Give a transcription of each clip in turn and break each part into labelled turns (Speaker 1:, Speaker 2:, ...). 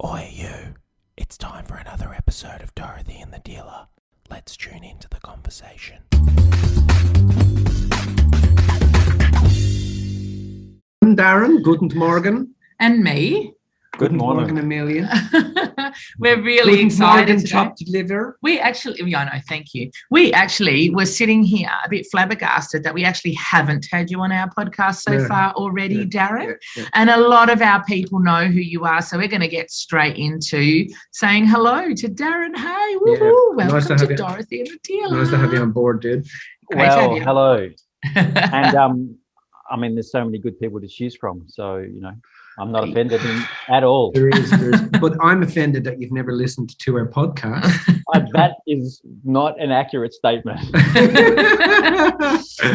Speaker 1: Oi you, it's time for another episode of Dorothy and the Dealer. Let's tune into the conversation.
Speaker 2: I'm Darren, guten Morgen.
Speaker 3: And me.
Speaker 2: Good morning, Amelia.
Speaker 3: We're really excited
Speaker 2: Morgen,
Speaker 3: today.
Speaker 2: chopped liver.
Speaker 3: We actually, yeah, no, thank you. We actually were sitting here a bit flabbergasted that we actually haven't had you on our podcast so far already, Darren.
Speaker 2: Yeah.
Speaker 3: And a lot of our people know who you are, so we're going to get straight into saying hello to Darren Hey. Woo-hoo.
Speaker 2: Nice
Speaker 3: Welcome
Speaker 2: to have
Speaker 3: to
Speaker 2: you.
Speaker 3: Dorothy and the Dealer.
Speaker 2: Nice to have you on board, dude.
Speaker 3: Great to have you.
Speaker 4: Hello. And I mean, there's so many good people to choose from, so I'm not offended at all.
Speaker 2: There is, but I'm offended that you've never listened to our podcast.
Speaker 4: That is not an accurate statement.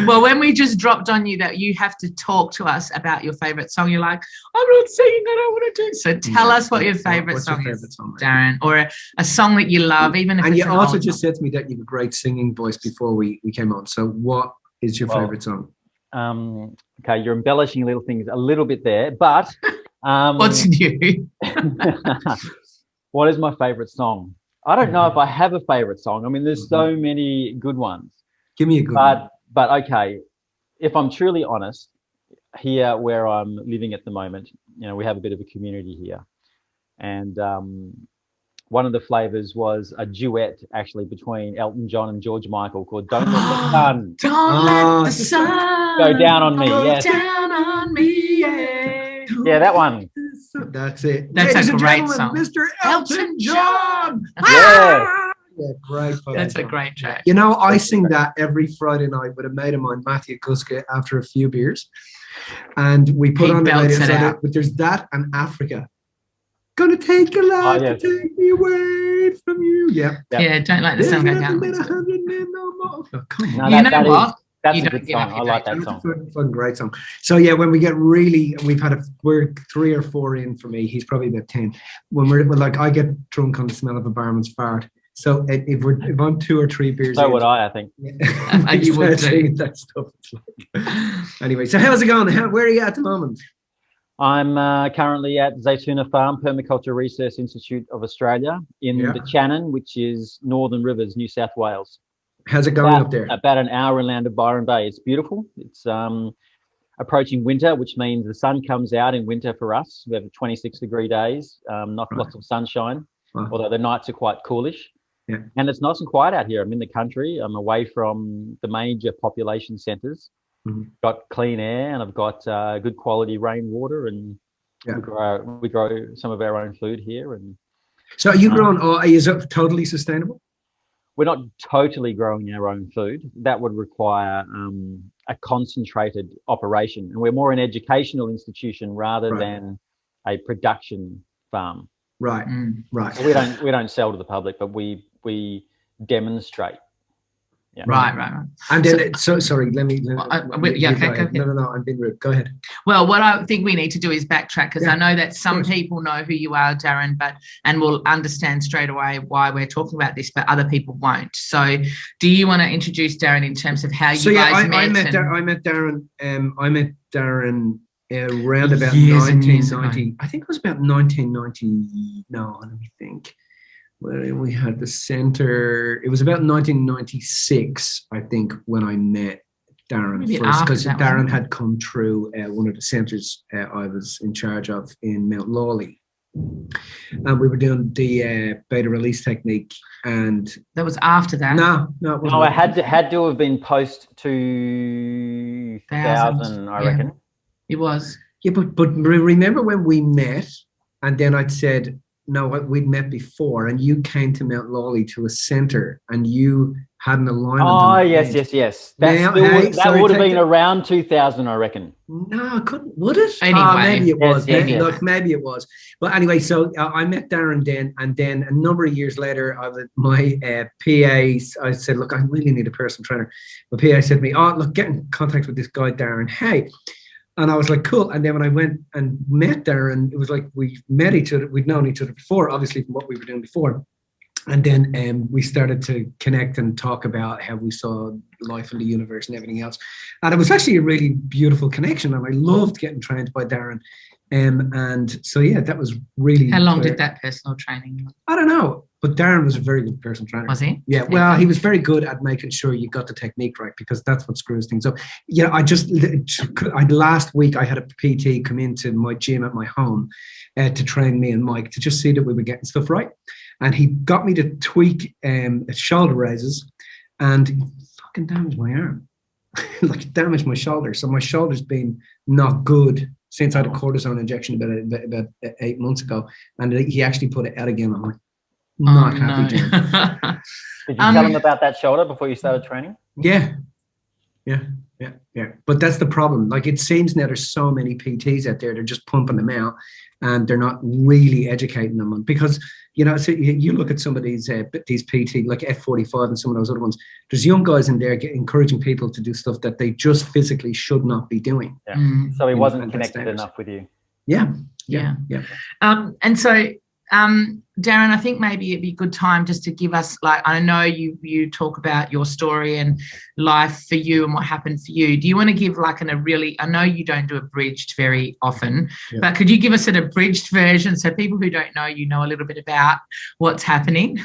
Speaker 3: Well, when we just dropped on you that you have to talk to us about your favourite song, you're like, I'm not singing, I don't want to do. So tell us what your favourite song is, Darren, or a song that you love, even if
Speaker 2: and
Speaker 3: it's
Speaker 2: you
Speaker 3: an
Speaker 2: also
Speaker 3: old
Speaker 2: just
Speaker 3: song.
Speaker 2: said to me that you have a great singing voice before we came on. So what is your favourite song?
Speaker 4: Okay, you're embellishing little things a little bit there, but
Speaker 3: What's new?
Speaker 4: what is my favorite song? I don't know if I have a favorite song. I mean, there's so many good ones.
Speaker 2: Give me a good one.
Speaker 4: But okay, if I'm truly honest, here where I'm living at the moment, we have a bit of a community here, and one of the flavors was a duet actually between Elton John and George Michael called "Don't Let the Sun
Speaker 3: Don't let the sun
Speaker 4: Go Down on Me."
Speaker 3: go
Speaker 4: Yes.
Speaker 3: down on me.
Speaker 4: Yeah, that one.
Speaker 2: That's it.
Speaker 3: That's
Speaker 2: Ladies
Speaker 3: a
Speaker 2: and
Speaker 3: great
Speaker 2: gentlemen,
Speaker 3: song.
Speaker 2: Mr. Elton John.
Speaker 4: Yeah.
Speaker 2: Yeah, great.
Speaker 3: That's a great track.
Speaker 2: I sing that every Friday night with a mate of mine, Matthew Kuska, after a few beers. And we put
Speaker 3: He
Speaker 2: on the
Speaker 3: belts
Speaker 2: radio.
Speaker 3: it out.
Speaker 2: But there's that and Africa. Gonna take your life
Speaker 4: yes.
Speaker 2: to take me away from you. Yeah.
Speaker 3: Yeah, don't let the
Speaker 2: There's
Speaker 3: sun go
Speaker 2: nothing
Speaker 3: down.
Speaker 2: but 100 men no more. Oh, come on.
Speaker 4: No,
Speaker 3: You know what?
Speaker 4: That's
Speaker 3: You
Speaker 4: a
Speaker 3: don't
Speaker 4: good
Speaker 3: give up
Speaker 4: song. I
Speaker 3: your
Speaker 4: like
Speaker 3: day
Speaker 4: that
Speaker 2: That's a
Speaker 4: song.
Speaker 2: fucking great song. So yeah, when we get really, we're 3 or 4 in for me. He's probably about 10. When we're like, I get drunk on the smell of a barman's fart. So if I'm 2 or 3 beers,
Speaker 4: So would I think.
Speaker 3: You would too.
Speaker 2: that stuff. Anyway, so how's it going? Where are you at the moment?
Speaker 4: I'm currently at Zaytuna Farm, Permaculture Research Institute of Australia in the Channon, which is Northern Rivers, New South Wales.
Speaker 2: How's it going up there?
Speaker 4: About an hour inland of Byron Bay. It's beautiful. It's approaching winter, which means the sun comes out in winter for us. We have 26-degree days, not lots of sunshine, although the nights are quite coolish.
Speaker 2: Yeah.
Speaker 4: And it's nice and quiet out here. I'm in the country. I'm away from the major population centres. Got clean air, and I've got good quality rainwater, and we grow some of our own food here. And
Speaker 2: so are you growing? Is it totally sustainable?
Speaker 4: we're not totally growing our own food. That would require a concentrated operation, and we're more an educational institution rather than a production farm.
Speaker 2: Right, right.
Speaker 4: So we don't sell to the public, but we demonstrate. Yeah.
Speaker 3: Right.
Speaker 2: And then, sorry, let me.
Speaker 3: No, I'm
Speaker 2: being rude. Go ahead.
Speaker 3: Well, what I think we need to do is backtrack, because I know that some people know who you are, Darren, and will understand straight away why we're talking about this, but other people won't. So, do you want to introduce Darren in terms of how you guys met?
Speaker 2: I met Darren. I met Darren around about
Speaker 3: years
Speaker 2: 1990. I think it was about 1990. No, let me think. Where we had the center, it was about 1996, I think, when I met Darren first, because Darren had come through one of the centres I was in charge of in Mount Lawley, and we were doing the beta release technique. And
Speaker 3: that was after that.
Speaker 2: No, it wasn't.
Speaker 4: No, it had to have been post 2000, I reckon.
Speaker 3: It was.
Speaker 2: Yeah, but remember when we met, and then I'd said, no, we'd met before, and you came to Mount Lawley to a centre, and you had an alignment.
Speaker 4: Oh, yes. That would have been around 2000, I reckon.
Speaker 2: No, it couldn't. Would it?
Speaker 3: Anyway,
Speaker 2: maybe it was.
Speaker 4: Yes.
Speaker 2: Look, maybe it was. But anyway, so I met Darren then, and then a number of years later, my PA, I said, look, I really need a personal trainer. My PA said to me, look, get in contact with this guy, Darren Hey. And I was like, cool. And then when I went and met Darren, it was like we met each other. We'd known each other before, obviously, from what we were doing before. And then we started to connect and talk about how we saw life in the universe and everything else. And it was actually a really beautiful connection. And I loved getting trained by Darren And so, yeah, that was really.
Speaker 3: How long did that personal training?
Speaker 2: I don't know, but Darren was a very good personal trainer.
Speaker 3: Was he?
Speaker 2: Yeah, well, he was very good at making sure you got the technique right, because that's what screws things up. You know, last week I had a PT come into my gym at my home to train me and Mike, to just see that we were getting stuff right. And he got me to tweak shoulder raises, and he fucking damaged my arm. Like, it damaged my shoulder. So my shoulder's been not good since I had a cortisone injection about 8 months ago, and he actually put it out again. I'm like, not happy, Jim.
Speaker 4: Did you tell him about that shoulder before you started training?
Speaker 2: Yeah. But that's the problem. Like, it seems now there's so many PTs out there, they're just pumping them out, and they're not really educating them on, because, you know, so you look at some of these PT, like F45 and some of those other ones, there's young guys in there encouraging people to do stuff that they just physically should not be doing.
Speaker 4: Yeah. So he wasn't connected enough with you.
Speaker 2: Yeah.
Speaker 3: And so, Darren, I think maybe it'd be a good time just to give us, like, I know you talk about your story and life for you and what happened for you. Do you want to give like I know you don't do abridged very often, but could you give us an abridged version so people who don't know you know a little bit about what's happening?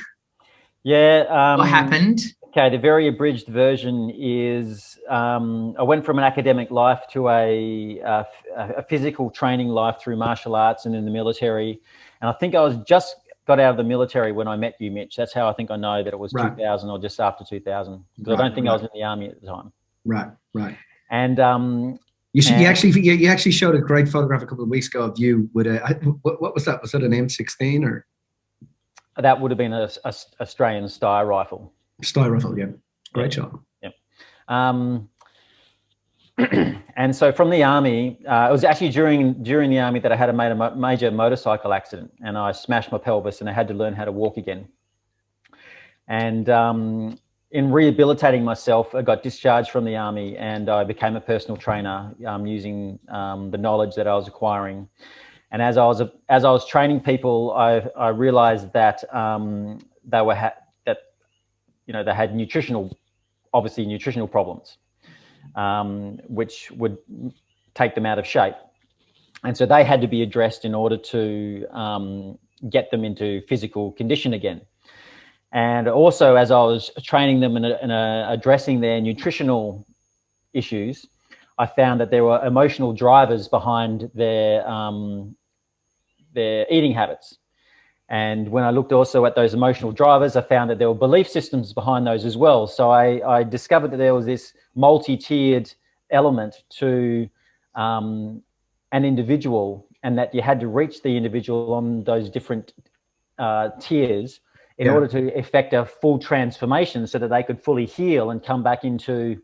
Speaker 4: Yeah.
Speaker 3: What happened?
Speaker 4: Okay, the very abridged version is I went from an academic life to a physical training life through martial arts and in the military. And I think I was just got out of the military when I met you, Mitch. That's how I think I know that it was 2000 or just after 2000. Because I don't think I was in the army at the time.
Speaker 2: Right.
Speaker 4: And
Speaker 2: you actually showed a great photograph a couple of weeks ago of you with what was that? Was that an M16 or? That
Speaker 4: would have been an Australian Steyr rifle.
Speaker 2: Steyr rifle, yeah. Great shot.
Speaker 4: Yeah. And so from the army, it was actually during the army that I had a major motorcycle accident, and I smashed my pelvis and I had to learn how to walk again. And in rehabilitating myself, I got discharged from the army and I became a personal trainer using the knowledge that I was acquiring. And as I was training people, I realized that they had nutritional problems, which would take them out of shape. And so they had to be addressed in order to get them into physical condition again. And also, as I was training them and addressing their nutritional issues, I found that there were emotional drivers behind their eating habits. And when I looked also at those emotional drivers, I found that there were belief systems behind those as well. So I discovered that there was this multi-tiered element to an individual, and that you had to reach the individual on those different tiers in order to effect a full transformation so that they could fully heal and come back into,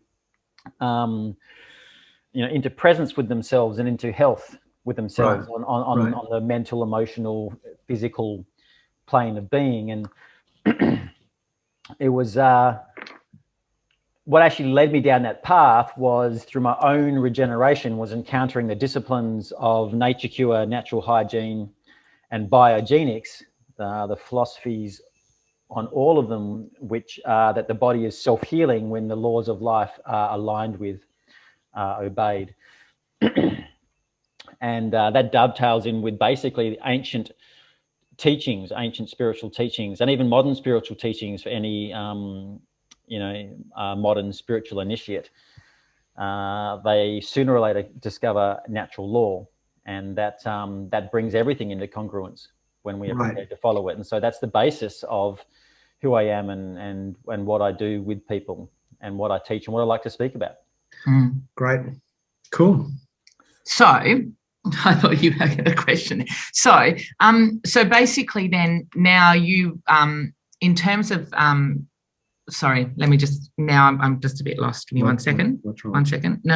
Speaker 4: into presence with themselves and into health with themselves on the mental, emotional, physical plane of being. And it was what actually led me down that path was through my own regeneration, was encountering the disciplines of nature cure, natural hygiene, and biogenics, the philosophies on all of them, which are that the body is self-healing when the laws of life are aligned with, obeyed. And that dovetails in with basically the ancient teachings, ancient spiritual teachings, and even modern spiritual teachings for any, modern spiritual initiate. They sooner or later discover natural law, and that brings everything into congruence when we are prepared to follow it. And so that's the basis of who I am and what I do with people and what I teach and what I like to speak about.
Speaker 2: Great. Cool.
Speaker 3: So I thought you had a question. So basically then now you, in terms of, sorry, let me just, now I'm just a bit lost. Give me 1 second.
Speaker 2: What's wrong?
Speaker 3: 1 second. No.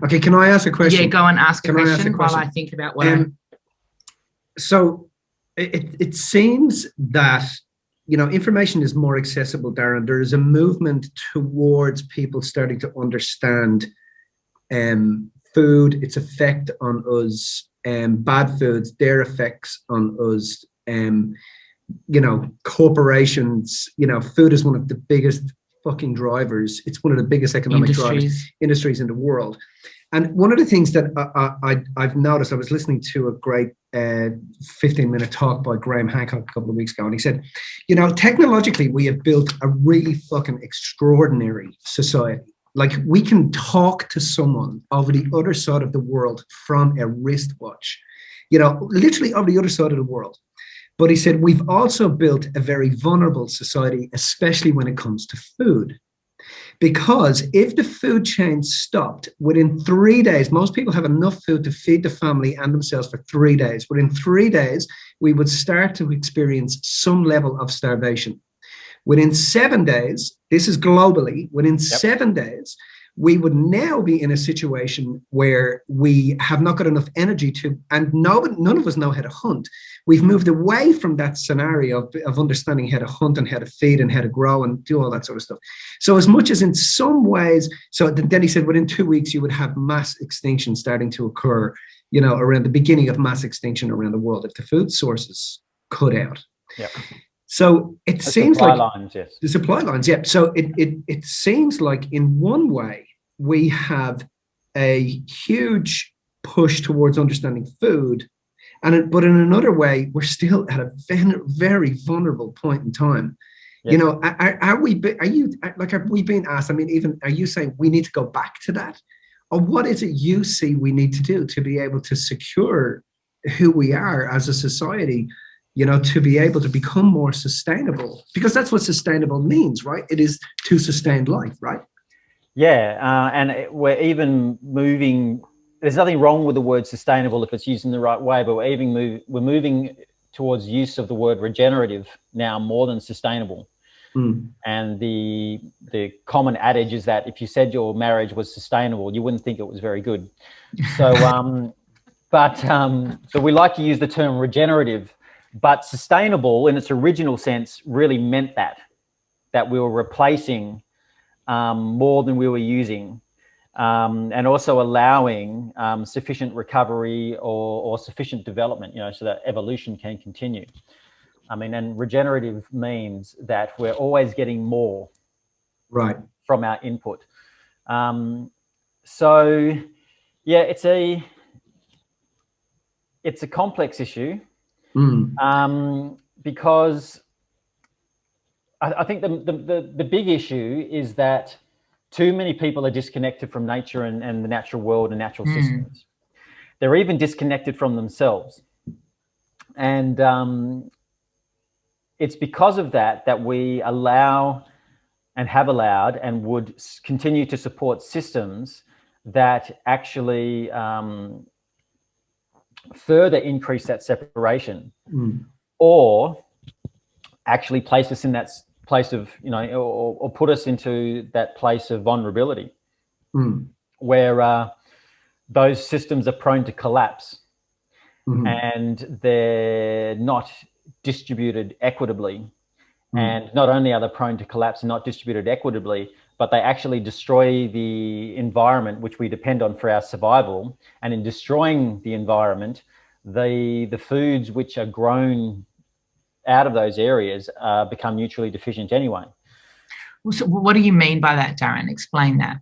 Speaker 2: Okay, can I ask a question?
Speaker 3: Yeah, go and ask a question while I think about what
Speaker 2: So it seems that, information is more accessible, Darren. There is a movement towards people starting to understand food, its effect on us, bad foods, their effects on us, corporations. Food is one of the biggest fucking drivers. It's one of the biggest economic industries in the world. And one of the things that I've noticed, I was listening to a great 15-minute talk by Graham Hancock a couple of weeks ago, and he said, you know, technologically, we have built a really fucking extraordinary society. Like, we can talk to someone over the other side of the world from a wristwatch, you know, literally over the other side of the world. But he said, we've also built a very vulnerable society, especially when it comes to food. Because if the food chain stopped within 3 days, most people have enough food to feed the family and themselves for 3 days. Within 3 days, we would start to experience some level of starvation. Within 7 days, this is globally, within 7 days, we would now be in a situation where we have not got enough energy to, and none of us know how to hunt. We've moved away from that scenario of understanding how to hunt and how to feed and how to grow and do all that sort of stuff. So as much as in some ways, so then he said within 2 weeks, you would have mass extinction starting to occur, you know, around the beginning of mass extinction around the world if the food sources cut out.
Speaker 4: Yeah.
Speaker 2: So it seems
Speaker 4: supply
Speaker 2: like
Speaker 4: lines, yes.
Speaker 2: the supply lines, yeah. So it seems like in one way we have a huge push towards understanding food, but in another way we're still at a very vulnerable point in time. Yes. You know, are we being asked? I mean, even are you saying we need to go back to that, or what is it you see we need to do to be able to secure who we are as a society? You know, to be able to become more sustainable, because that's what sustainable means, right? It is to sustain life, right?
Speaker 4: Yeah, and we're even moving. There's nothing wrong with the word sustainable if it's used in the right way, but we're moving towards use of the word regenerative now more than sustainable. And the common adage is that if you said your marriage was sustainable, you wouldn't think it was very good. So, so we like to use the term regenerative. But sustainable in its original sense really meant that we were replacing more than we were using, and also allowing sufficient recovery or sufficient development, you know, so that evolution can continue. I mean, and regenerative means that we're always getting more from our input. So, yeah, it's a complex issue. Because I think the big issue is that too many people are disconnected from nature and the natural world and natural systems. They're even disconnected from themselves. And it's because of that we allow and have allowed and would continue to support systems that actually further increase that separation, or actually place us in that place of, you know, or put us into that place of vulnerability, where those systems are prone to collapse, and they're not distributed equitably. And not only are they prone to collapse and not distributed equitably, but they actually destroy the environment which we depend on for our survival. And in destroying the environment, the foods which are grown out of those areas become nutritionally deficient anyway.
Speaker 3: So what do you mean by that, Darren? Explain that.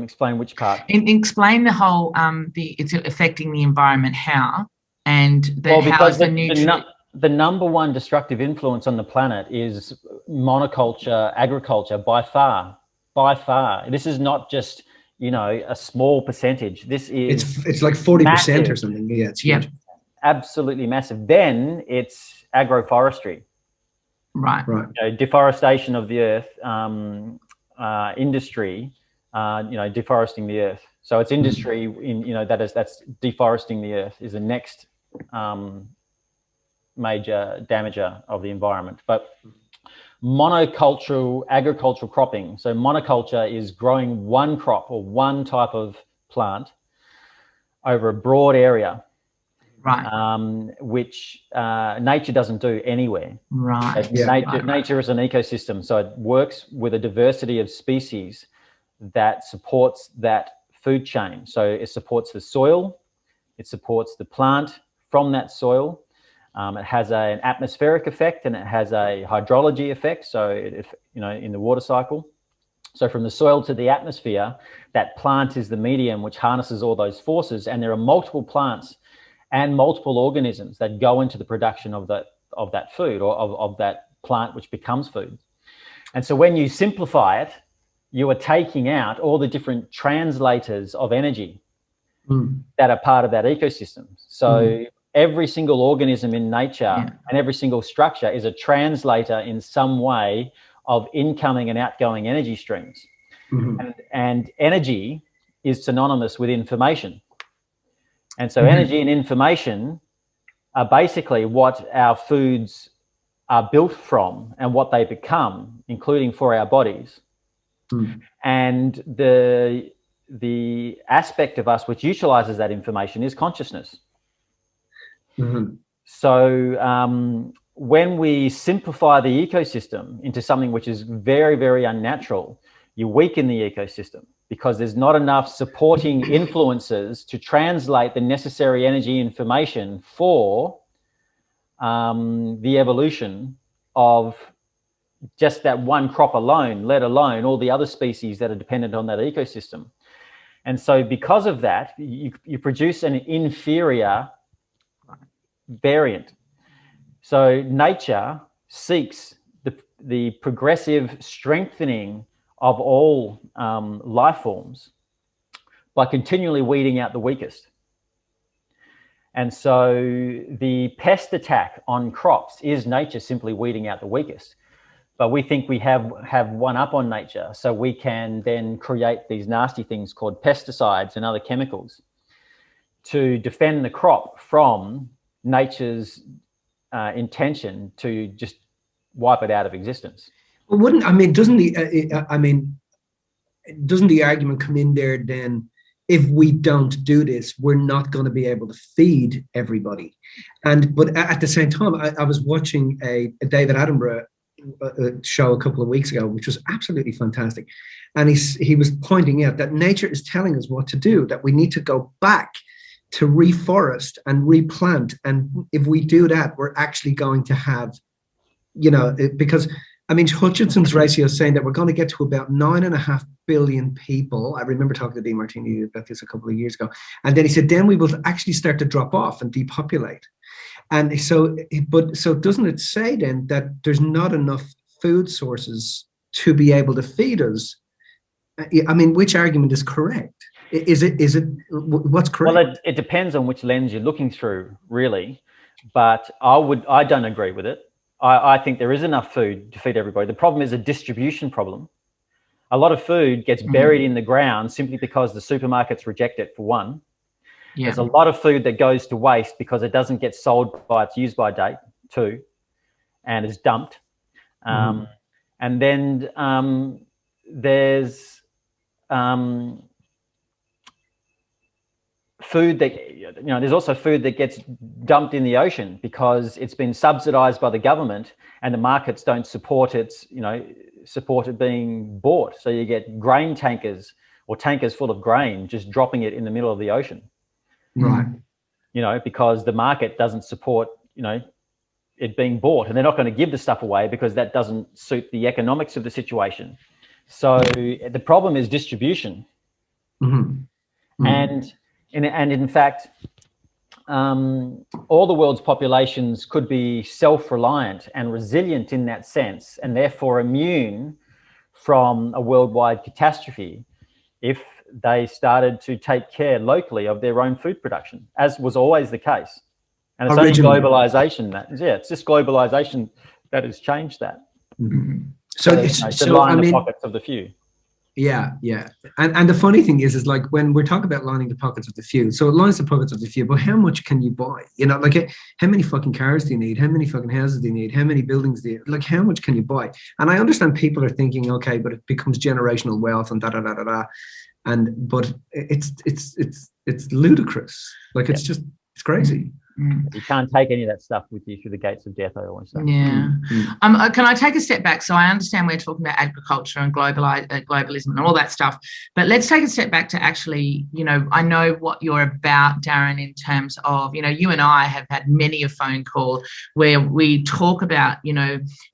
Speaker 4: Explain which part?
Speaker 3: Explain the whole, it's affecting the environment, how, and how is the nutrient...
Speaker 4: The number one destructive influence on the planet is monoculture agriculture, by far. This is not just, you know, a small percentage. This is
Speaker 2: it's like 40% or something. Yeah, it's huge.
Speaker 4: Absolutely massive. Then it's agroforestry.
Speaker 3: Right.
Speaker 4: You know, deforestation of the earth, industry, you know, deforesting the earth. So it's industry in, you know, that's deforesting the earth is the next major damager of the environment. But monocultural agricultural cropping, so monoculture is growing one crop or one type of plant over a broad area, which nature doesn't do anywhere. Nature is an ecosystem, so it works with a diversity of species that supports that food chain. So it supports the soil, it supports the plant from that soil, It has an atmospheric effect and it has a hydrology effect. So, in the water cycle. So from the soil to the atmosphere, that plant is the medium which harnesses all those forces. And there are multiple plants and multiple organisms that go into the production of that food, or of that plant which becomes food. And so when you simplify it, you are taking out all the different translators of energy that are part of that ecosystem. So every single organism in nature and every single structure is a translator in some way of incoming and outgoing energy streams. And energy is synonymous with information. And so energy and information are basically what our foods are built from and what they become, including for our bodies. And the aspect of us which utilizes that information is consciousness. So when we simplify the ecosystem into something which is very, very unnatural, you weaken the ecosystem because there's not enough supporting influences to translate the necessary energy information for the evolution of just that one crop alone, let alone all the other species that are dependent on that ecosystem. And so because of that, you produce an inferior variant. So nature seeks the progressive strengthening of all life forms by continually weeding out the weakest. And so the pest attack on crops is nature simply weeding out the weakest. But we think we have one up on nature, so we can then create these nasty things called pesticides and other chemicals to defend the crop from nature's intention to just wipe it out of existence.
Speaker 2: Well, doesn't the argument come in there then? If we don't do this, we're not going to be able to feed everybody. But at the same time, I was watching a David Attenborough show a couple of weeks ago, which was absolutely fantastic. And he was pointing out that nature is telling us what to do, that we need to go back to reforest and replant. And if we do that, we're actually going to have, because Hutchinson's ratio is saying that we're going to get to about 9.5 billion people. I remember talking to Dean Martini about this a couple of years ago. And then he said, then we will actually start to drop off and depopulate. And so doesn't it say then that there's not enough food sources to be able to feed us? Which argument is correct? Is it what's correct?
Speaker 4: Well, it depends on which lens you're looking through, really. But I don't agree with it. I think there is enough food to feed everybody. The problem is a distribution problem. A lot of food gets buried in the ground simply because the supermarkets reject it, for one. Yeah. There's a lot of food that goes to waste because it doesn't get sold by its use-by date, too, and is dumped. And then there's food that, there's also food that gets dumped in the ocean because it's been subsidized by the government and the markets don't support it being bought. So you get grain tankers or tankers full of grain just dropping it in the middle of the ocean.
Speaker 2: Right.
Speaker 4: Because the market doesn't support, it being bought, and they're not going to give the stuff away because that doesn't suit the economics of the situation. So the problem is distribution. And in fact, all the world's populations could be self-reliant and resilient in that sense, and therefore immune from a worldwide catastrophe if they started to take care locally of their own food production, as was always the case. And it's only globalization it's just globalization that has changed that. So to line the pockets of the few.
Speaker 2: Yeah. And the funny thing is like when we're talking about lining the pockets of the few, so it lines the pockets of the few, but how much can you buy? How many fucking cars do you need? How many fucking houses do you need? How many buildings do you like? How much can you buy? And I understand people are thinking, okay, but it becomes generational wealth and but it's ludicrous. Like it's crazy.
Speaker 4: You can't take any of that stuff with you through the gates of death, I always say.
Speaker 3: Yeah. Can I take a step back? So I understand we're talking about agriculture and globalism and all that stuff, but let's take a step back to actually, I know what you're about, Darren, in terms of, you and I have had many a phone call where we talk about,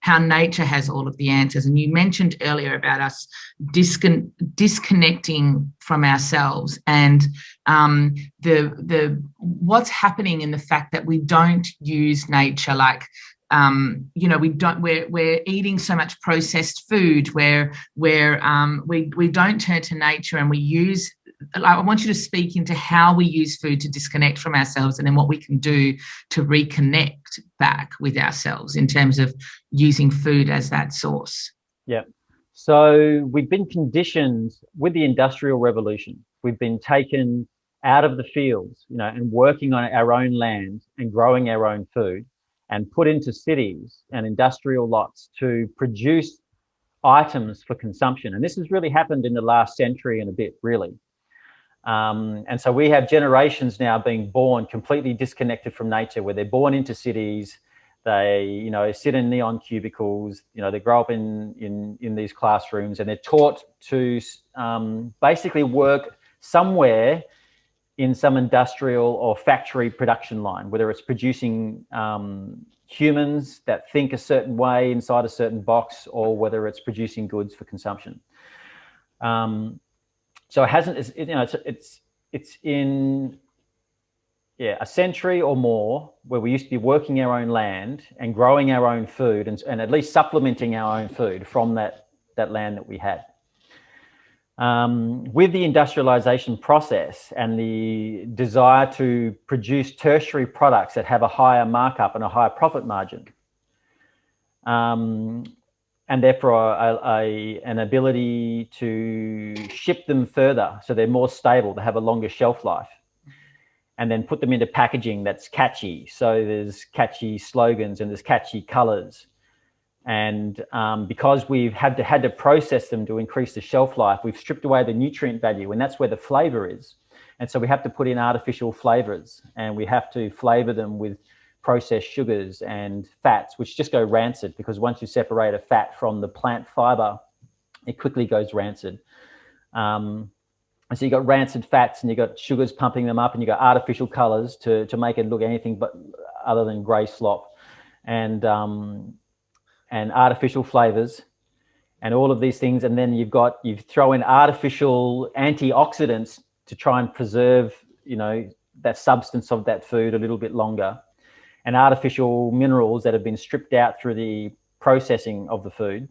Speaker 3: how nature has all of the answers. And you mentioned earlier about us disconnecting from ourselves and the what's happening in the fact that we don't use nature, like we're eating so much processed food where we don't turn to nature, and we use, I want you to speak into how we use food to disconnect from ourselves, and then what we can do to reconnect back with ourselves in terms of using food as that source.
Speaker 4: Yeah. So we've been conditioned with the Industrial Revolution. We've been taken out of the fields, and working on our own land and growing our own food, and put into cities and industrial lots to produce items for consumption. And this has really happened in the last century and a bit, really. And so we have generations now being born completely disconnected from nature, where they're born into cities. They, sit in neon cubicles. They grow up in these classrooms, and they're taught to basically work somewhere in some industrial or factory production line, whether it's producing humans that think a certain way inside a certain box, or whether it's producing goods for consumption. So it hasn't, it's in a century or more where we used to be working our own land and growing our own food, and at least supplementing our own food from that land that we had. With the industrialization process and the desire to produce tertiary products that have a higher markup and a higher profit margin, and therefore an ability to ship them further so they're more stable, they have a longer shelf life, and then put them into packaging that's catchy. So there's catchy slogans and there's catchy colors. And because we've had to process them to increase the shelf life, we've stripped away the nutrient value, and that's where the flavor is. And so we have to put in artificial flavors, and we have to flavor them with processed sugars and fats, which just go rancid, because once you separate a fat from the plant fiber, it quickly goes rancid. And so you got rancid fats, and you got sugars pumping them up, and you got artificial colors to make it look anything but other than gray slop, and artificial flavors and all of these things. And then you throw in artificial antioxidants to try and preserve, that substance of that food a little bit longer, and artificial minerals that have been stripped out through the processing of the food.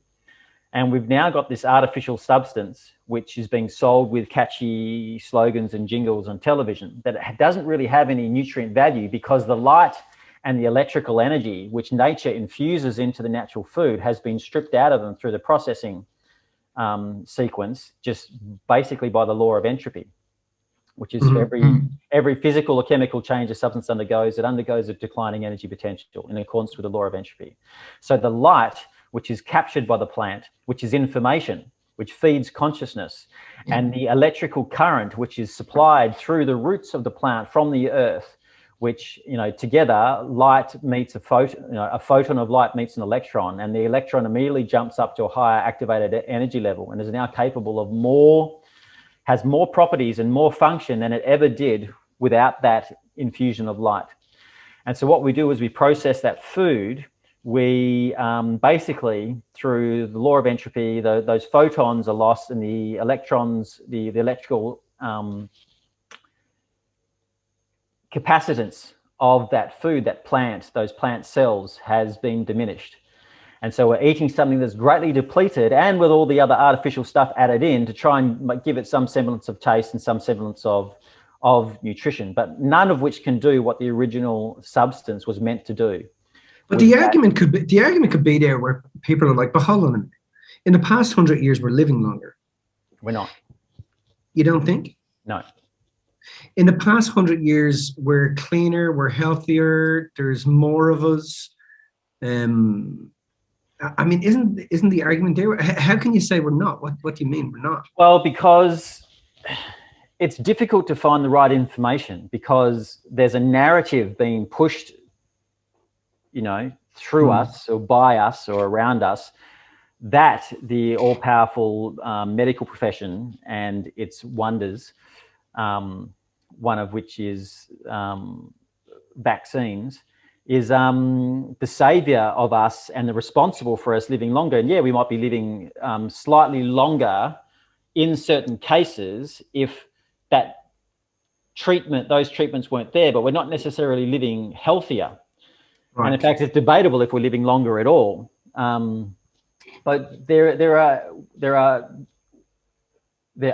Speaker 4: And we've now got this artificial substance, which is being sold with catchy slogans and jingles on television, that doesn't really have any nutrient value, because the light and the electrical energy which nature infuses into the natural food has been stripped out of them through the processing sequence, just basically by the law of entropy, which is every physical or chemical change a substance undergoes, it undergoes a declining energy potential in accordance with the law of entropy. So the light, which is captured by the plant, which is information, which feeds consciousness, and the electrical current, which is supplied through the roots of the plant from the earth, which, together, light meets a photon of light meets an electron, and the electron immediately jumps up to a higher activated energy level, and is now capable of has more properties and more function than it ever did without that infusion of light. And so what we do is we process that food. We basically, through the law of entropy, those photons are lost, and the electrons, the electrical capacitance of that food, those plant cells, has been diminished. And so we're eating something that's greatly depleted, and with all the other artificial stuff added in to try and give it some semblance of taste and some semblance of nutrition, but none of which can do what the original substance was meant to do.
Speaker 2: But the argument could be there where people are like, but hold on a minute. In the past 100 years, we're living longer.
Speaker 4: We're not.
Speaker 2: You don't think?
Speaker 4: No.
Speaker 2: In the past 100 years, we're cleaner, we're healthier, there's more of us. Isn't the argument there? How can you say we're not? What do you mean we're not?
Speaker 4: Well, because it's difficult to find the right information because there's a narrative being pushed, you know, through us or by us or around us, that the all-powerful medical profession and its wonders, one of which is vaccines, is the savior of us and the responsible for us living longer. And yeah, we might be living slightly longer in certain cases if those treatments weren't there, but we're not necessarily living healthier. Right. And in fact, it's debatable if we're living longer at all. But there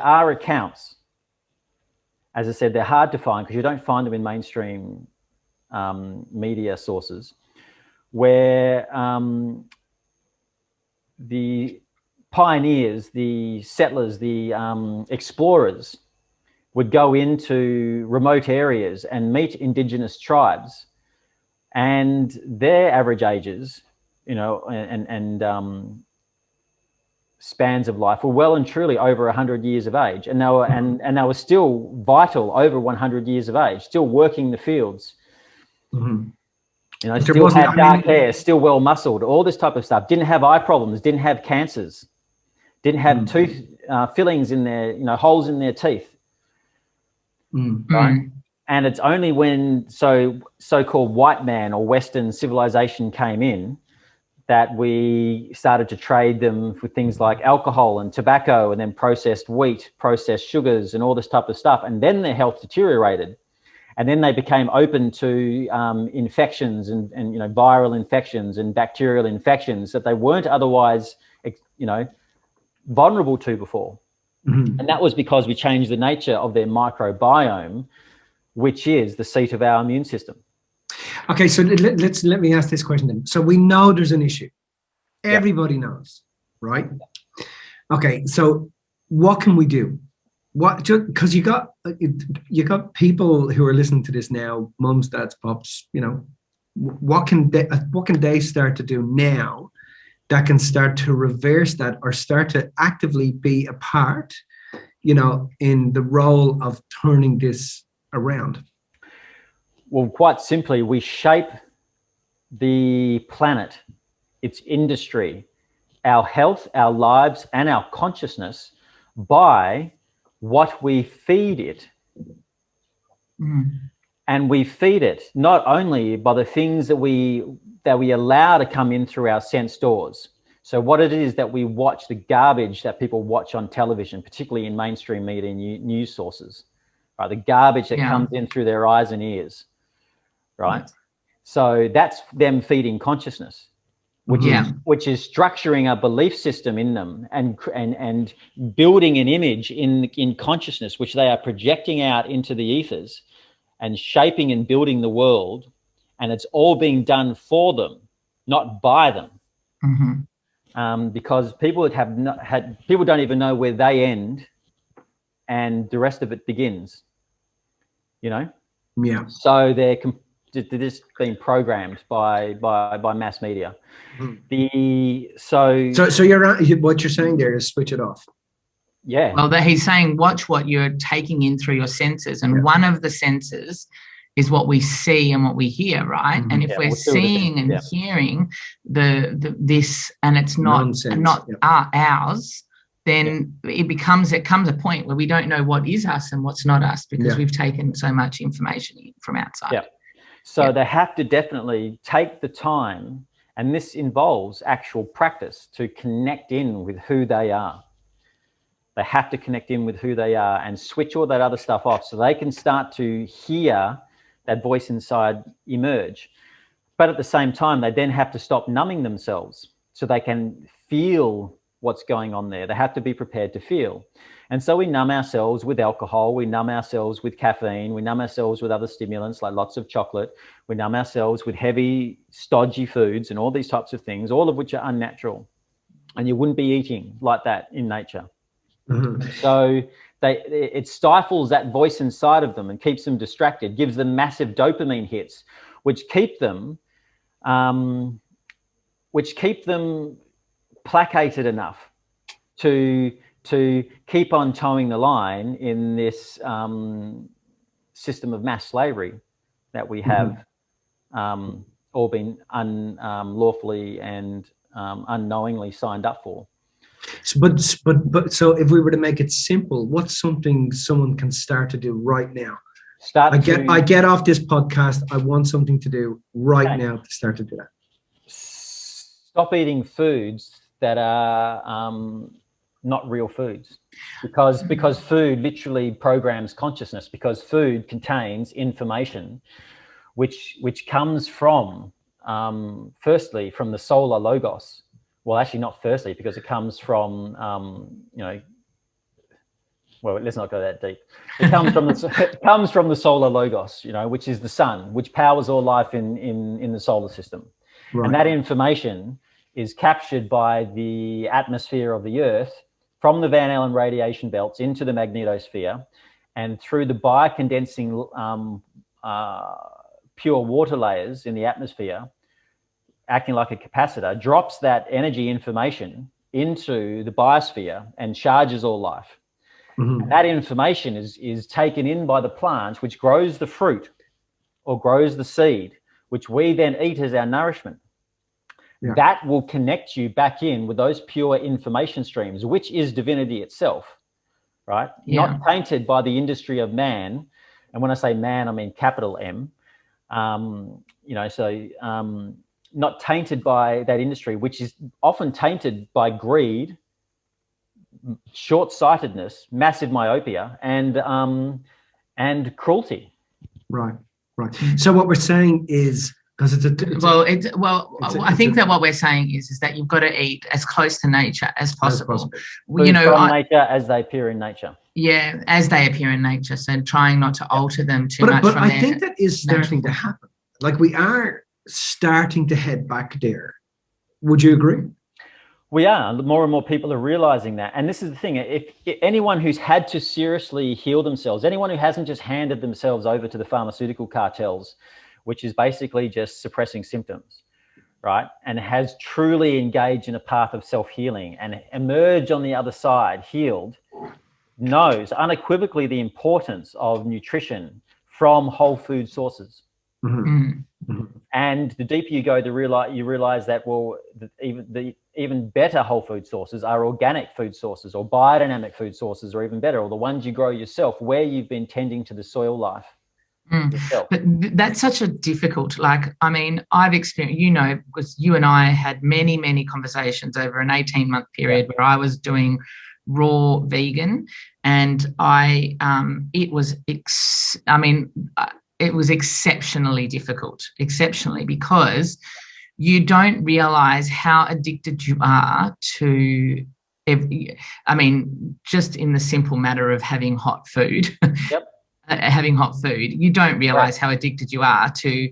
Speaker 4: are accounts. As I said, they're hard to find because you don't find them in mainstream media sources, where the pioneers, the settlers, the explorers would go into remote areas and meet indigenous tribes, and their average ages, you know, and spans of life were well and truly over 100 years of age, and they were still vital over 100 years of age, still working the fields. You know, still had dark hair, still well muscled, all this type of stuff. Didn't have eye problems, didn't have cancers, didn't have tooth fillings in their, you know, holes in their teeth. Right? And it's only when so-called white man or Western civilization came in that we started to trade them for things like alcohol and tobacco, and then processed wheat, processed sugars, and all this type of stuff. And then their health deteriorated. And then they became open to infections and you know, viral infections and bacterial infections that they weren't otherwise, you know, vulnerable to before. And that was because we changed the nature of their microbiome, which is the seat of our immune system.
Speaker 2: Okay, so let me ask this question then. So we know there's an issue. Everybody knows, right? Okay, so what can we do? Because you got people who are listening to this now, mums, dads, pops. You know, what can they start to do now that can start to reverse that, or start to actively be a part, you know, in the role of turning this around?
Speaker 4: Well, quite simply, we shape the planet, its industry, our health, our lives, and our consciousness by what we feed it. And we feed it not only by the things that we allow to come in through our sense doors. So what it is that we watch, the garbage that people watch on television, particularly in mainstream media news sources, right? The garbage that comes in through their eyes and ears, right? So that's them feeding consciousness, which is structuring a belief system in them and building an image in consciousness, which they are projecting out into the ethers and shaping and building the world. And it's all being done for them, not by them. Because people people don't even know where they end and the rest of it begins, you know?
Speaker 2: Yeah.
Speaker 4: So they're just being programmed by mass media. So
Speaker 2: what you're saying there is switch it off.
Speaker 4: Yeah.
Speaker 3: Well, he's saying watch what you're taking in through your senses, and one of the senses is what we see and what we hear, right? And if we're seeing and hearing this, and it's not ours, then it comes a point where we don't know what is us and what's not us, because we've taken so much information in from outside.
Speaker 4: So they have to definitely take the time, and this involves actual practice, to connect in with who they are. They have to connect in with who they are and switch all that other stuff off so they can start to hear that voice inside emerge. But at the same time, they then have to stop numbing themselves so they can feel what's going on there. They have to be prepared to feel. And so we numb ourselves with alcohol, we numb ourselves with caffeine, we numb ourselves with other stimulants like lots of chocolate, we numb ourselves with heavy, stodgy foods and all these types of things, all of which are unnatural. And you wouldn't be eating like that in nature. So it stifles that voice inside of them and keeps them distracted, gives them massive dopamine hits, which keep them placated enough to to keep on towing the line in this system of mass slavery that we have all been unlawfully and unknowingly signed up for.
Speaker 2: But so if we were to make it simple, what's something someone can start to do right now? I get off this podcast. I want something to do right now to start to do that.
Speaker 4: Stop eating foods that are not real foods, because food literally programs consciousness, because food contains information which comes from firstly from the solar logos. Well, actually not firstly, because it comes from well, let's not go that deep. It comes from the solar logos, which is the sun, which powers all life in the solar system. Right. And that information is captured by the atmosphere of the Earth from the Van Allen radiation belts into the magnetosphere, and through the biocondensing pure water layers in the atmosphere, acting like a capacitor, drops that energy information into the biosphere and charges all life. And that information is taken in by the plant, which grows the fruit or grows the seed, which we then eat as our nourishment. Yeah. That will connect you back in with those pure information streams, which is divinity itself, right? Yeah. Not tainted by the industry of man. And when I say man, I mean capital M. Not tainted by that industry, which is often tainted by greed, short-sightedness, massive myopia, and cruelty.
Speaker 2: Right. So what we're saying is, because
Speaker 3: I think that what we're saying is that you've got to eat as close to nature as possible.
Speaker 4: From nature as they appear in nature.
Speaker 3: Yeah, as they appear in nature. So trying not to alter them too much.
Speaker 2: But I think that is starting to happen. Like, we are starting to head back there. Would you agree?
Speaker 4: We are. More and more people are realizing that. And this is the thing. If anyone who's had to seriously heal themselves, anyone who hasn't just handed themselves over to the pharmaceutical cartels, which is basically just suppressing symptoms, right? And has truly engaged in a path of self-healing and emerged on the other side healed, knows unequivocally the importance of nutrition from whole food sources. And the deeper you go, you realize that, well, the even better whole food sources are organic food sources, or biodynamic food sources, or even better, or the ones you grow yourself, where you've been tending to the soil life.
Speaker 3: But that's such a difficult, I've experienced, because you and I had many, many conversations over an 18-month period where I was doing raw vegan, and it was exceptionally difficult, because you don't realize how addicted you are to, just in the simple matter of having hot food. Yep. Having hot food, you don't realize how addicted you are to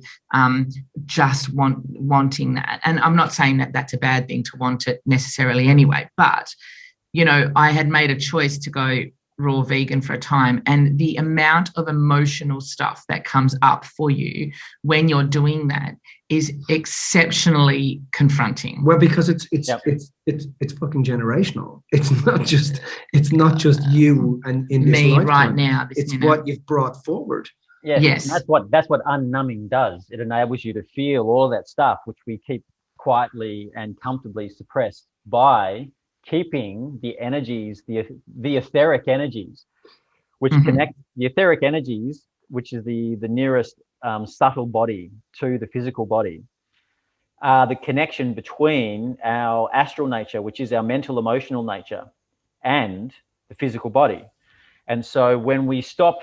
Speaker 3: just wanting that. And I'm not saying that that's a bad thing to want it necessarily anyway, but, I had made a choice to go raw vegan for a time, and the amount of emotional stuff that comes up for you when you're doing that is exceptionally confronting.
Speaker 2: Well, because it's fucking generational. It's not just you and in this
Speaker 3: me
Speaker 2: lifetime.
Speaker 3: Right now.
Speaker 2: It's what you've brought forward.
Speaker 4: Yes. That's what unnumbing does. It enables you to feel all of that stuff which we keep quietly and comfortably suppressed by keeping the energies, the etheric energies, which connect the etheric energies, which is the nearest subtle body to the physical body, the connection between our astral nature, which is our mental emotional nature, and the physical body. And so when we stop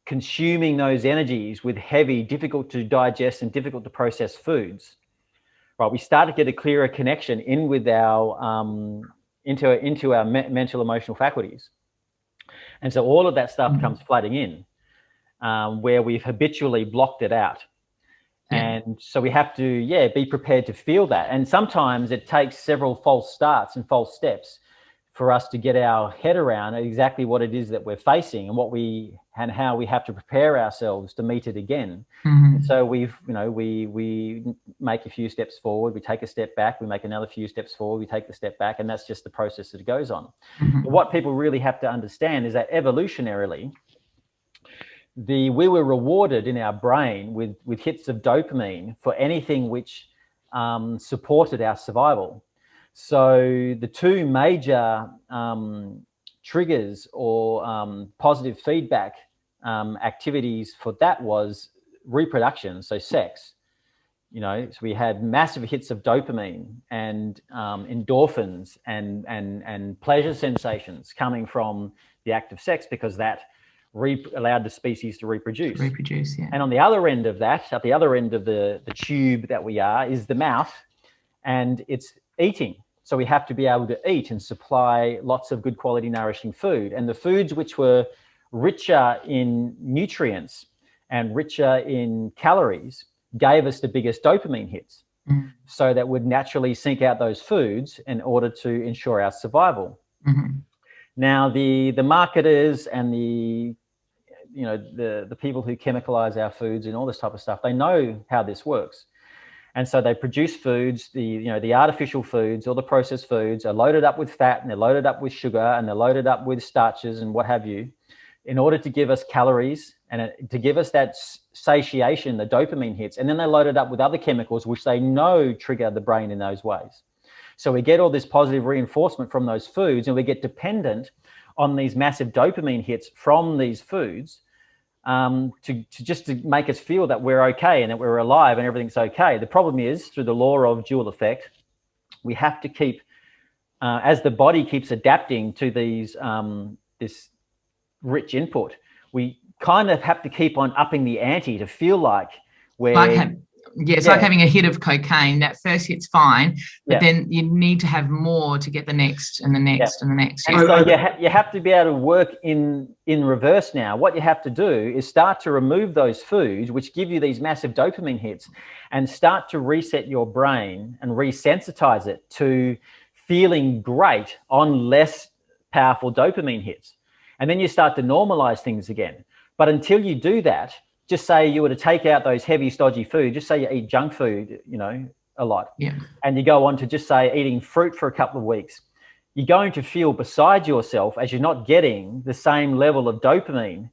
Speaker 4: consuming those energies with heavy, difficult to digest and difficult to process foods, right, we start to get a clearer connection in with our into our mental emotional faculties. And so all of that stuff comes flooding in, where we've habitually blocked it out. And so we have to be prepared to feel that. And sometimes it takes several false starts and false steps for us to get our head around exactly what it is that we're facing and how we have to prepare ourselves to meet it again.
Speaker 3: Mm-hmm.
Speaker 4: So we make a few steps forward, we take a step back, we make another few steps forward, we take the step back, and that's just the process that goes on.
Speaker 3: Mm-hmm.
Speaker 4: But what people really have to understand is that evolutionarily, we were rewarded in our brain with hits of dopamine for anything which supported our survival. So the two major triggers or positive feedback activities for that was reproduction, so sex. So we had massive hits of dopamine and endorphins and pleasure sensations coming from the act of sex, because that allowed the species to reproduce.
Speaker 3: Yeah.
Speaker 4: And on the other end of that, at the other end of the tube that we are, is the mouth, and it's eating. So we have to be able to eat and supply lots of good quality nourishing food. And the foods which were richer in nutrients and richer in calories gave us the biggest dopamine hits.
Speaker 3: Mm.
Speaker 4: So that would naturally seek out those foods in order to ensure our survival.
Speaker 3: Mm-hmm.
Speaker 4: Now, the marketers and the people who chemicalize our foods and all this type of stuff, they know how this works. And so they produce foods, the artificial foods or the processed foods are loaded up with fat, and they're loaded up with sugar, and they're loaded up with starches and what have you, in order to give us calories and to give us that satiation, the dopamine hits. And then they load it up with other chemicals, which they know trigger the brain in those ways. So we get all this positive reinforcement from those foods, and we get dependent on these massive dopamine hits from these foods to make us feel that we're okay and that we're alive and everything's okay. The problem is, through the law of dual effect, we have to keep, as the body keeps adapting to this rich input, we kind of have to keep on upping the ante to feel like we're...
Speaker 3: It's like having a hit of cocaine. That first hit's fine, but then you need to have more to get the next and the next and the next.
Speaker 4: And so you have to be able to work in reverse now. What you have to do is start to remove those foods which give you these massive dopamine hits, and start to reset your brain and resensitize it to feeling great on less powerful dopamine hits. And then you start to normalize things again. But until you do that, just say you were to take out those heavy, stodgy food, just say you eat junk food, a lot.
Speaker 3: Yeah.
Speaker 4: And you go on to just say eating fruit for a couple of weeks, you're going to feel beside yourself as you're not getting the same level of dopamine,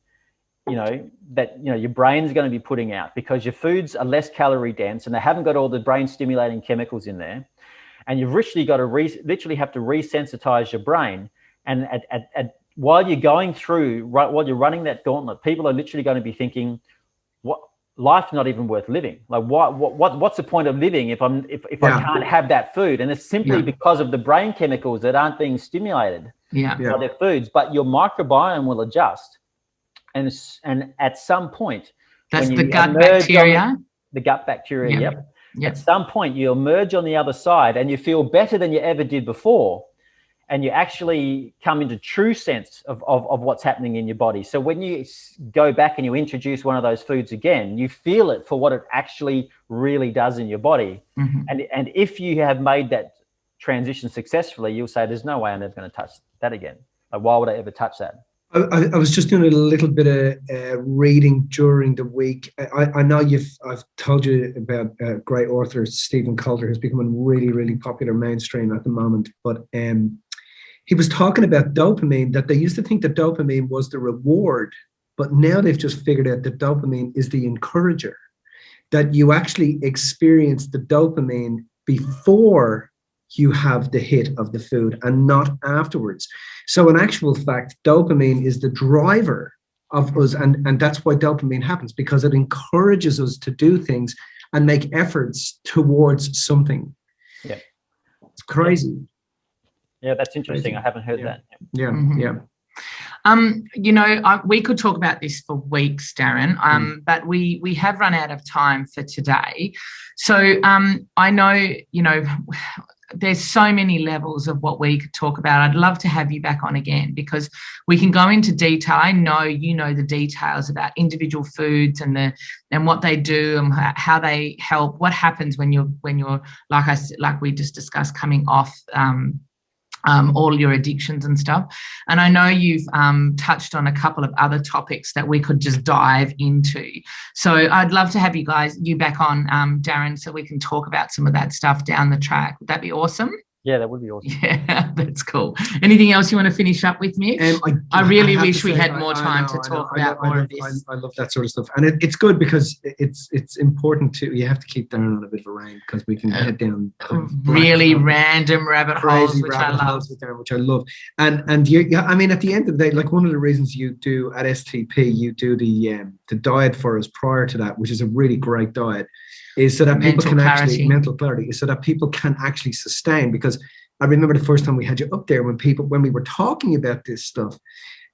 Speaker 4: that, your brain's going to be putting out, because your foods are less calorie dense and they haven't got all the brain stimulating chemicals in there. And you've literally got to literally have to resensitize your brain. And while you're going through, while you're running that gauntlet, people are literally going to be thinking, what, life's not even worth living. Like what's the point of living if I can't have that food? And it's simply because of the brain chemicals that aren't being stimulated by their foods. But your microbiome will adjust, and at some point,
Speaker 3: that's the gut bacteria.
Speaker 4: The gut bacteria. Yep. At some point, you emerge on the other side, and you feel better than you ever did before. And you actually come into true sense of what's happening in your body. So when you go back and you introduce one of those foods again, you feel it for what it actually really does in your body.
Speaker 3: Mm-hmm.
Speaker 4: And if you have made that transition successfully, you'll say, there's no way I'm ever going to touch that again. Like, why would I ever touch that?
Speaker 2: I was just doing a little bit of reading during the week. I know I've told you about great author Stephen Coulter, who's becoming really, really popular mainstream at the moment. But he was talking about dopamine, that they used to think that dopamine was the reward, but now they've just figured out that dopamine is the encourager, that you actually experience the dopamine before you have the hit of the food and not afterwards. So in actual fact, dopamine is the driver of us, and that's why dopamine happens, because it encourages us to do things and make efforts towards something.
Speaker 4: Yeah.
Speaker 2: It's crazy.
Speaker 4: Yeah, that's interesting. I haven't heard that.
Speaker 2: Yeah,
Speaker 3: we could talk about this for weeks, Darren, but we have run out of time for today. So I know, there's so many levels of what we could talk about. I'd love to have you back on again, because we can go into detail. I know you know the details about individual foods and what they do and how they help. What happens when you're like we just discussed, coming off all your addictions and stuff. And I know you've touched on a couple of other topics that we could just dive into. So I'd love to have you back on, Darren, so we can talk about some of that stuff down the track. Would that be awesome?
Speaker 4: Yeah, that would be awesome.
Speaker 3: Yeah, that's cool. Anything else you want to finish up with, Mitch? I really wish we had more time to talk about more of this.
Speaker 2: I love that sort of stuff. And it's good because it's important to, you have to keep Darren on a bit of a rein because we can head down
Speaker 3: really random rabbit holes, which I love.
Speaker 2: Which I love. And you, I mean, at the end of the day, like one of the reasons you do at STP, you do the diet for us prior to that, which is a really great diet, is so that people can actually, mental clarity, is so that people can actually sustain. Because I remember the first time we had you up there, when we were talking about this stuff,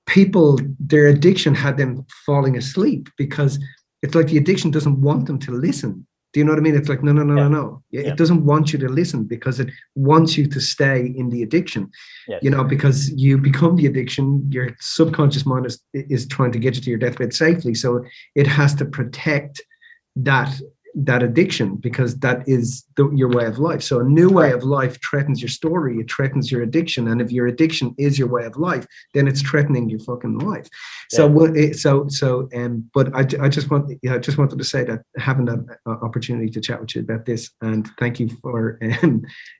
Speaker 2: people, their addiction had them falling asleep because it's like the addiction doesn't want them to listen. Do you know what I mean? It's like, no. It doesn't want you to listen because it wants you to stay in the addiction, you know, because you become the addiction. Your subconscious mind is trying to get you to your deathbed safely. So it has to protect that addiction because that is your way of life. So a new way of life threatens your story, it threatens your addiction, and if your addiction is your way of life, then it's threatening your fucking life. But I just wanted to say that, having that opportunity to chat with you about this, and thank you for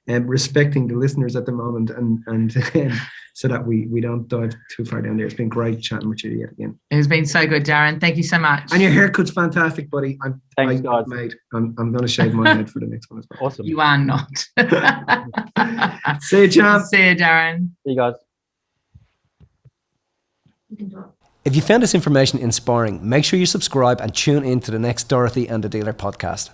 Speaker 2: respecting the listeners at the moment, and so that we don't dive too far down there. It's been great chatting with you yet again.
Speaker 3: It's been so good, Darren. Thank you so much.
Speaker 2: And your haircut's fantastic, buddy.
Speaker 4: Thanks, guys.
Speaker 2: I'm going to shave my head for the next one as well.
Speaker 4: Awesome.
Speaker 3: You are not.
Speaker 2: See you, champ.
Speaker 3: See you, Darren.
Speaker 4: See you guys.
Speaker 5: If you found this information inspiring, make sure you subscribe and tune in to the next Dorothy and the Dealer podcast.